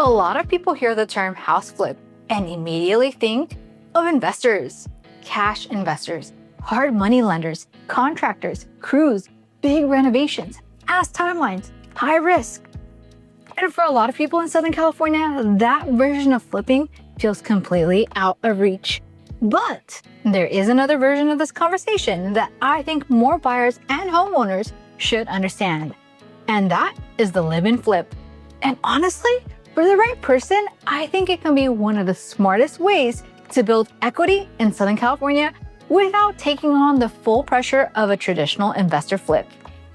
A lot of people hear the term house flip and immediately think of investors, cash investors, hard money lenders, contractors, crews, big renovations, fast timelines, high risk. And for a lot of people in Southern California, that version of flipping feels completely out of reach. But there is another version of this conversation that I think more buyers and homeowners should understand. And that is the live-in flip. And honestly, for the right person, I think it can be one of the smartest ways to build equity in Southern California without taking on the full pressure of a traditional investor flip.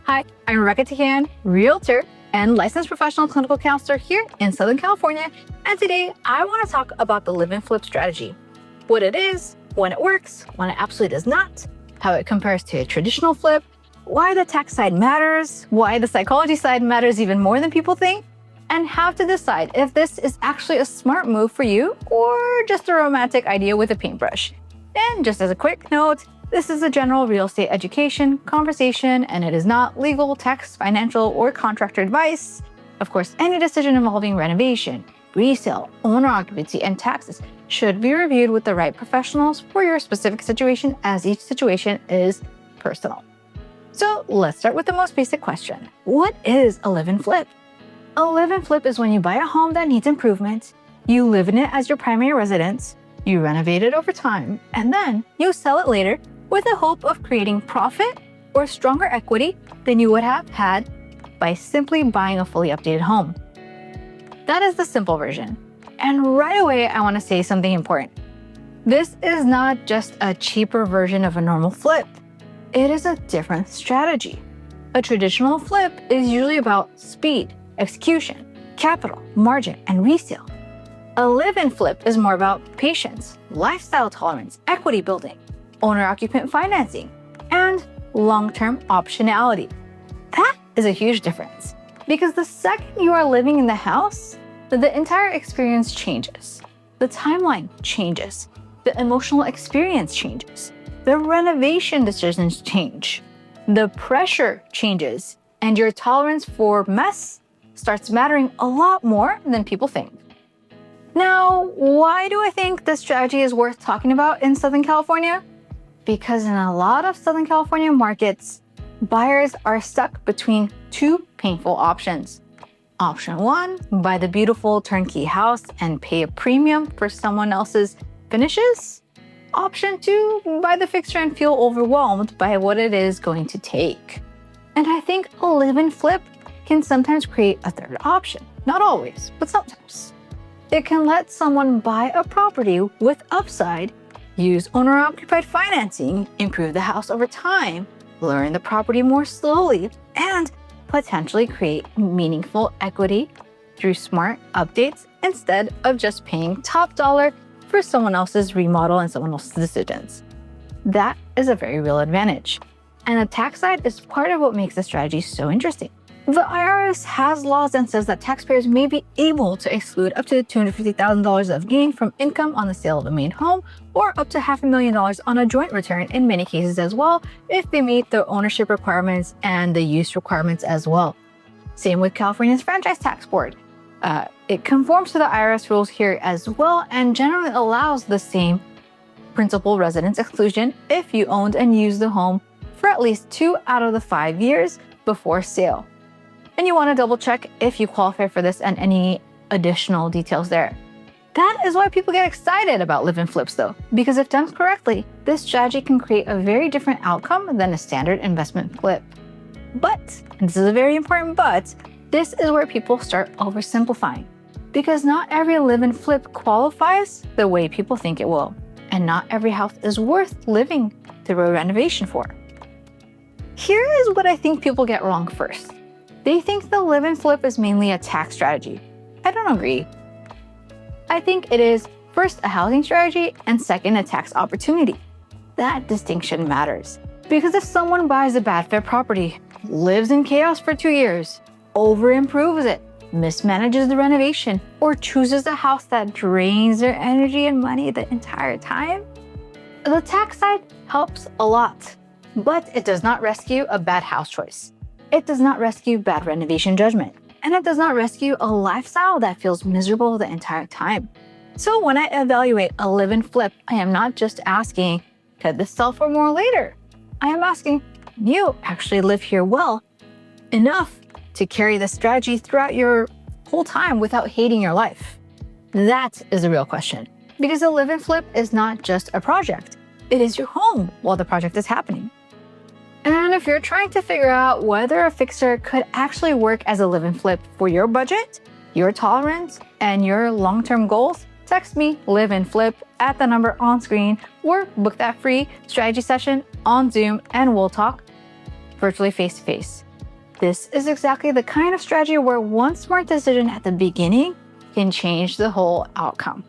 Hi, I'm Tekeian, realtor and licensed professional clinical counselor here in Southern California. And today I want to talk about the live-in flip strategy. What it is, when it works, when it absolutely does not, how it compares to a traditional flip, why the tax side matters, why the psychology side matters even more than people think, and how to decide if this is actually a smart move for you or just a romantic idea with a paintbrush. And just as a quick note, this is a general real estate education conversation and it is not legal, tax, financial, or contractor advice. Of course, any decision involving renovation, resale, owner occupancy, and taxes should be reviewed with the right professionals for your specific situation, as each situation is personal. So let's start with the most basic question. What is a live-in flip? A live-in flip is when you buy a home that needs improvement, you live in it as your primary residence, you renovate it over time, and then you sell it later with the hope of creating profit or stronger equity than you would have had by simply buying a fully updated home. That is the simple version. And right away, I want to say something important. This is not just a cheaper version of a normal flip. It is a different strategy. A traditional flip is usually about speed, execution, capital, margin, and resale. A live-in flip is more about patience, lifestyle tolerance, equity building, owner-occupant financing, and long-term optionality. That is a huge difference because the second you are living in the house, the entire experience changes. The timeline changes. The emotional experience changes. The renovation decisions change. The pressure changes, and your tolerance for mess starts mattering a lot more than people think. Now, why do I think this strategy is worth talking about in Southern California? Because in a lot of Southern California markets, buyers are stuck between two painful options. Option one, buy the beautiful turnkey house and pay a premium for someone else's finishes. Option two, buy the fixture and feel overwhelmed by what it is going to take. And I think a live-in flip can sometimes create a third option. Not always, but sometimes. It can let someone buy a property with upside, use owner-occupied financing, improve the house over time, learn the property more slowly, and potentially create meaningful equity through smart updates instead of just paying top dollar for someone else's remodel and someone else's decisions. That is a very real advantage. And the tax side is part of what makes the strategy so interesting. The IRS has laws and says that taxpayers may be able to exclude up to $250,000 of gain from income on the sale of a main home or up to $500,000 on a joint return in many cases as well if they meet the ownership requirements and the use requirements as well. Same with California's Franchise Tax Board. It conforms to the IRS rules here as well and generally allows the same principal residence exclusion if you owned and used the home for at least 2 out of the 5 years before sale. And you want to double check if you qualify for this and any additional details there. That is why people get excited about live-in flips though, because if done correctly, this strategy can create a very different outcome than a standard investment flip. But, and this is a very important but, this is where people start oversimplifying. Because not every live-in flip qualifies the way people think it will. And not every house is worth living through a renovation for. Here is what I think people get wrong first. They think the live-in flip is mainly a tax strategy. I don't agree. I think it is first a housing strategy and second a tax opportunity. That distinction matters. Because if someone buys a bad fit property, lives in chaos for 2 years, over-improves it, mismanages the renovation, or chooses a house that drains their energy and money the entire time, the tax side helps a lot, but it does not rescue a bad house choice. It does not rescue bad renovation judgment. and it does not rescue a lifestyle that feels miserable the entire time. So when I evaluate a live-in flip, I am not just asking, could this sell for more later? I am asking, can you actually live here well enough to carry this strategy throughout your whole time without hating your life? That is the real question. Because a live-in flip is not just a project. It is your home while the project is happening. And if you're trying to figure out whether a fixer could actually work as a live-in flip for your budget, your tolerance, and your long-term goals, text me live-in flip at the number on screen or book that free strategy session on Zoom and we'll talk virtually face-to-face. This is exactly the kind of strategy where one smart decision at the beginning can change the whole outcome.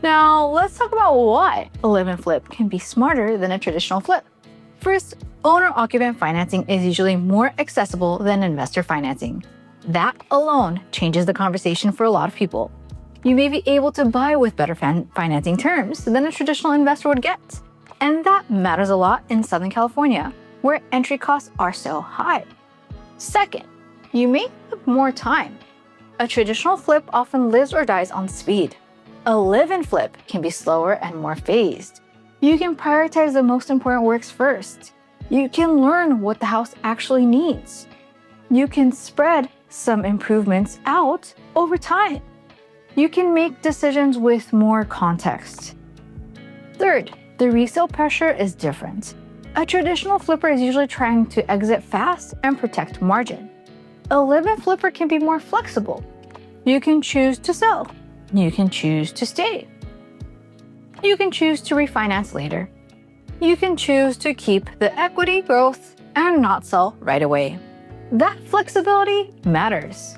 Now, let's talk about why a live-in flip can be smarter than a traditional flip. First, owner-occupant financing is usually more accessible than investor financing. That alone changes the conversation for a lot of people. You may be able to buy with better financing terms than a traditional investor would get. And that matters a lot in Southern California, where entry costs are so high. Second, you may have more time. A traditional flip often lives or dies on speed. A live-in flip can be slower and more phased. You can prioritize the most important works first. You can learn what the house actually needs. You can spread some improvements out over time. You can make decisions with more context. Third, the resale pressure is different. A traditional flipper is usually trying to exit fast and protect margin. A live-in flipper can be more flexible. You can choose to sell. You can choose to stay. You can choose to refinance later. You can choose to keep the equity growth and not sell right away. That flexibility matters.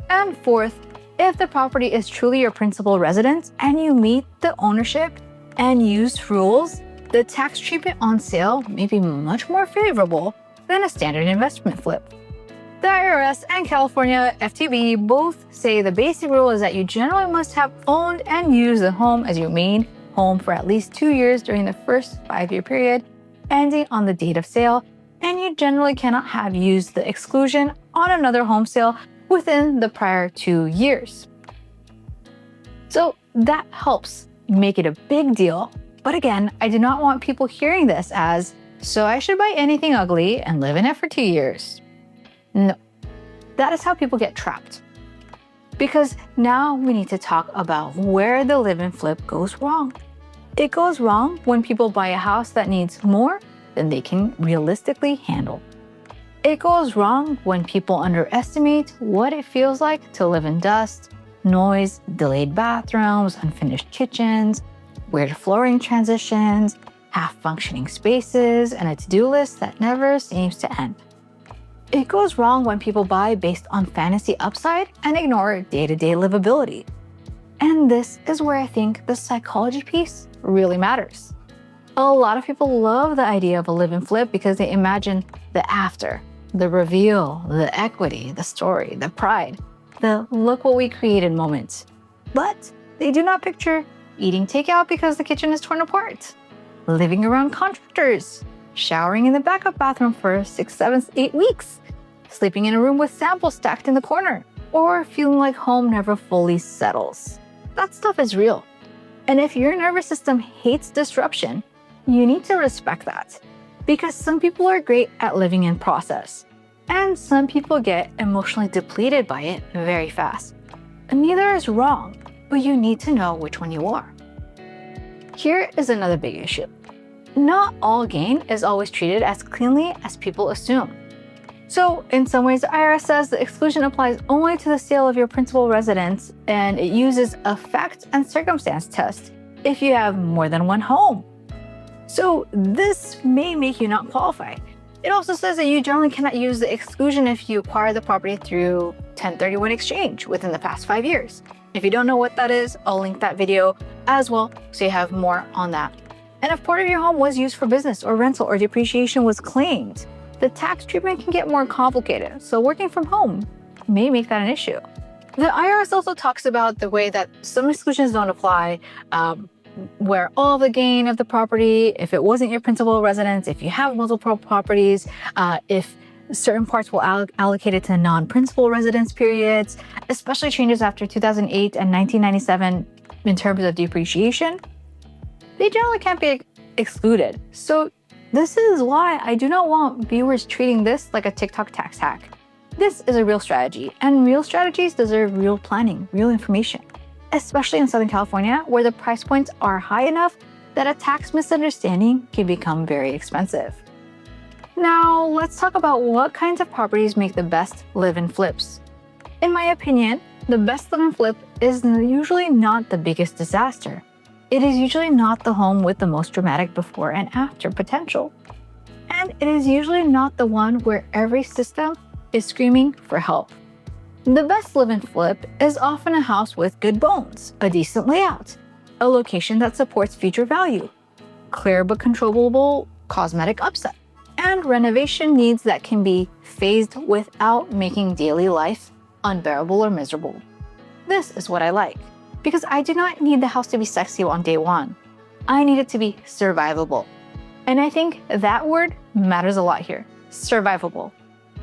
And fourth, if the property is truly your principal residence and you meet the ownership and use rules, the tax treatment on sale may be much more favorable than a standard investment flip. The IRS and California FTB both say the basic rule is that you generally must have owned and used the home as your main home for at least 2 years during the first 5-year period, ending on the date of sale, and you generally cannot have used the exclusion on another home sale within the prior 2 years. So that helps make it a big deal. But again, I do not want people hearing this as, so I should buy anything ugly and live in it for 2 years. No, that is how people get trapped. Because now we need to talk about where the live-in flip goes wrong. It goes wrong when people buy a house that needs more than they can realistically handle. It goes wrong when people underestimate what it feels like to live in dust, noise, delayed bathrooms, unfinished kitchens, weird flooring transitions, half-functioning spaces, and a to-do list that never seems to end. It goes wrong when people buy based on fantasy upside and ignore day-to-day livability. And this is where I think the psychology piece really matters. A lot of people love the idea of a live-in flip because they imagine the after, the reveal, the equity, the story, the pride, the look what we created moments. But they do not picture eating takeout because the kitchen is torn apart, living around contractors, showering in the backup bathroom for 6, 7, 8 weeks, sleeping in a room with samples stacked in the corner, or feeling like home never fully settles. That stuff is real. And if your nervous system hates disruption, you need to respect that. Because some people are great at living in process, and some people get emotionally depleted by it very fast. And neither is wrong, but you need to know which one you are. Here is another big issue. Not all gain is always treated as cleanly as people assume. So in some ways, the IRS says the exclusion applies only to the sale of your principal residence, and it uses a fact and circumstance test if you have more than one home. So this may make you not qualify. It also says that you generally cannot use the exclusion if you acquire the property through 1031 exchange within the past 5 years. If you don't know what that is, I'll link that video as well so you have more on that. And if part of your home was used for business or rental or depreciation was claimed, the tax treatment can get more complicated, so working from home may make that an issue. The IRS also talks about the way that some exclusions don't apply, where all the gain of the property, if it wasn't your principal residence, if you have multiple properties, if Certain parts will allocate it to non-principal residence periods, especially changes after 2008 and 1997 in terms of depreciation. They generally can't be excluded. So this is why I do not want viewers treating this like a TikTok tax hack. This is a real strategy, and real strategies deserve real planning, real information, especially in Southern California, where the price points are high enough that a tax misunderstanding can become very expensive. Now, let's talk about what kinds of properties make the best live-in flips. In my opinion, the best live-in flip is usually not the biggest disaster. It is usually not the home with the most dramatic before and after potential. And it is usually not the one where every system is screaming for help. The best live-in flip is often a house with good bones, a decent layout, a location that supports future value, clear but controllable cosmetic upside, and renovation needs that can be phased without making daily life unbearable or miserable. This is what I like, because I do not need the house to be sexy on day one. I need it to be survivable. And I think that word matters a lot here, survivable.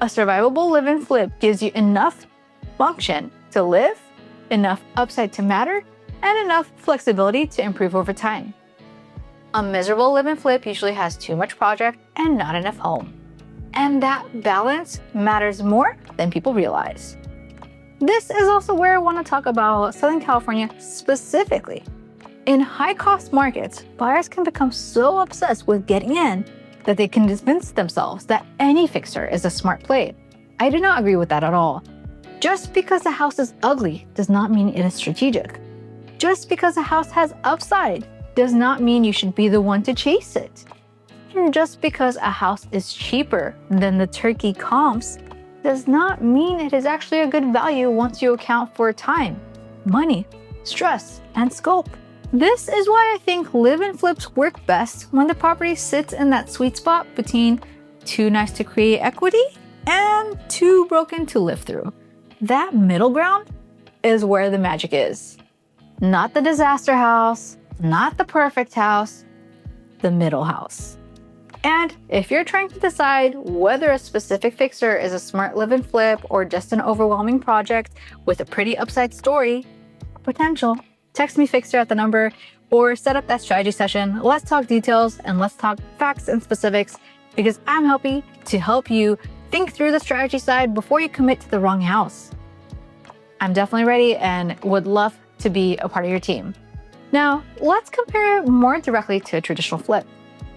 A survivable live-in flip gives you enough function to live, enough upside to matter, and enough flexibility to improve over time. A miserable live-in flip usually has too much project and not enough home. And that balance matters more than people realize. This is also where I want to talk about Southern California specifically. In high-cost markets, buyers can become so obsessed with getting in that they can convince themselves that any fixer is a smart play. I do not agree with that at all. Just because a house is ugly does not mean it is strategic. Just because a house has upside does not mean you should be the one to chase it. And just because a house is cheaper than the Turnkey comps does not mean it is actually a good value once you account for time, money, stress, and scope. This is why I think live-in flips work best when the property sits in that sweet spot between too nice to create equity and too broken to live through. That middle ground is where the magic is. Not the disaster house, not the perfect house, the middle house. And if you're trying to decide whether a specific fixer is a smart live-in flip or just an overwhelming project with a pretty upside story, potential, text me fixer at the number or set up that strategy session. Let's talk details and let's talk facts and specifics, because I'm happy to help you think through the strategy side before you commit to the wrong house. I'm definitely ready and would love to be a part of your team. Now, let's compare it more directly to a traditional flip.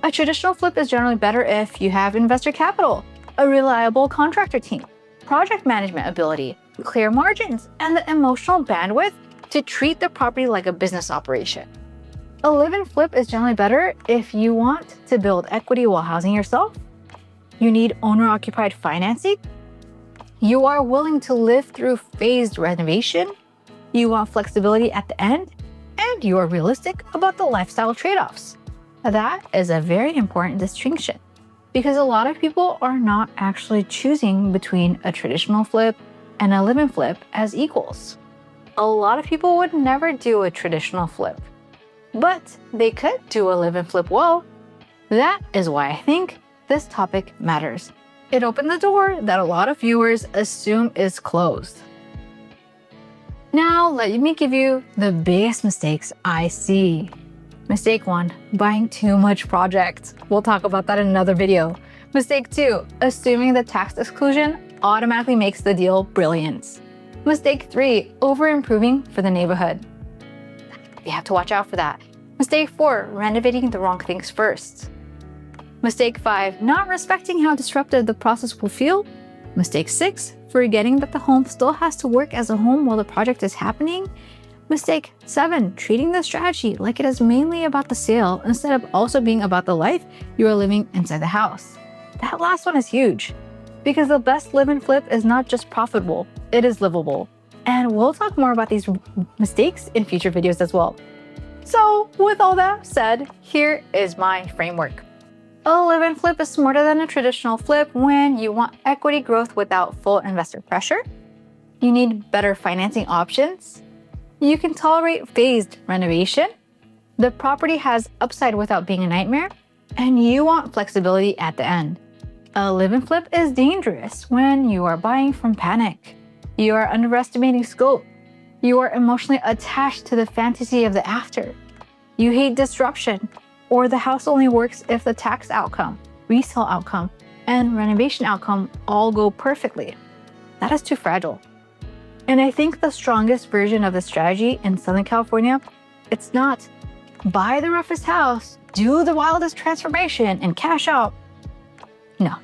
A traditional flip is generally better if you have investor capital, a reliable contractor team, project management ability, clear margins, and the emotional bandwidth to treat the property like a business operation. A live-in flip is generally better if you want to build equity while housing yourself, you need owner-occupied financing, you are willing to live through phased renovation, you want flexibility at the end, and you are realistic about the lifestyle trade-offs. That is a very important distinction, because a lot of people are not actually choosing between a traditional flip and a live-in flip as equals. A lot of people would never do a traditional flip, but they could do a live-in flip well. That is why I think this topic matters. It opened the door that a lot of viewers assume is closed. Now, let me give you the biggest mistakes I see. Mistake 1, buying too much project. We'll talk about that in another video. Mistake 2, assuming the tax exclusion automatically makes the deal brilliant. Mistake 3, over-improving for the neighborhood. You have to watch out for that. Mistake 4, renovating the wrong things first. Mistake 5, not respecting how disruptive the process will feel. Mistake 6, forgetting that the home still has to work as a home while the project is happening. Mistake 7, treating the strategy like it is mainly about the sale instead of also being about the life you are living inside the house. That last one is huge, because the best live-in flip is not just profitable, it is livable. And we'll talk more about these mistakes in future videos as well. So with all that said, here is my framework. A live-in flip is smarter than a traditional flip when you want equity growth without full investor pressure. You need better financing options. You can tolerate phased renovation. The property has upside without being a nightmare. And you want flexibility at the end. A live and flip is dangerous when you are buying from panic. You are underestimating scope. You are emotionally attached to the fantasy of the after. You hate disruption, or the house only works if the tax outcome, resale outcome, and renovation outcome all go perfectly. That is too fragile. And I think the strongest version of the strategy in Southern California, it's not buy the roughest house, do the wildest transformation, and cash out. No,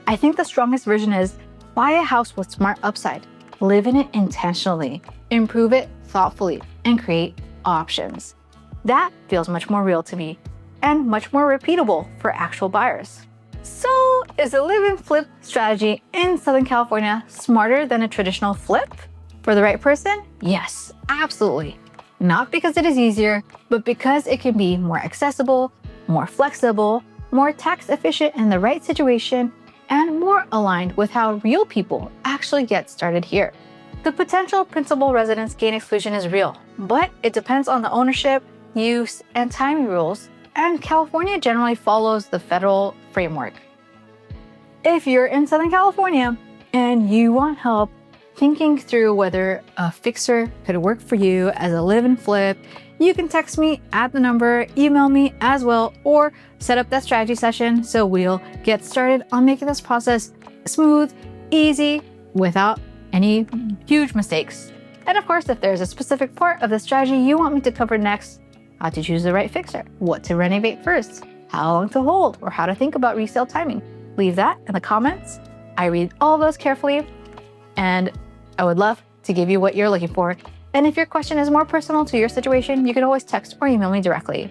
I think the strongest version is buy a house with smart upside, live in it intentionally, improve it thoughtfully, and create options. That feels much more real to me and much more repeatable for actual buyers. So, is a live and flip strategy in Southern California smarter than a traditional flip? For the right person? Yes, absolutely. Not because it is easier, but because it can be more accessible, more flexible, more tax efficient in the right situation, and more aligned with how real people actually get started here. The potential principal residence gain exclusion is real, but it depends on the ownership, use, and timing rules, and California generally follows the federal framework. If you're in Southern California and you want help thinking through whether a fixer could work for you as a live and flip, you can text me at the number, email me as well, or set up that strategy session so we'll get started on making this process smooth, easy, without any huge mistakes. And of course, if there's a specific part of the strategy you want me to cover next, how to choose the right fixer, what to renovate first, how long to hold, or how to think about resale timing, leave that in the comments. I read all those carefully, and I would love to give you what you're looking for. And if your question is more personal to your situation, you can always text or email me directly.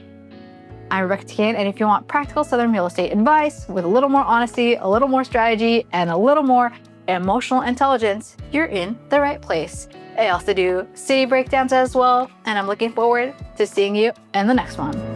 I'm Rebecca Tekeian, and if you want practical Southern real estate advice with a little more honesty, a little more strategy, and a little more emotional intelligence, you're in the right place. I also do city breakdowns as well, and I'm looking forward to seeing you in the next one.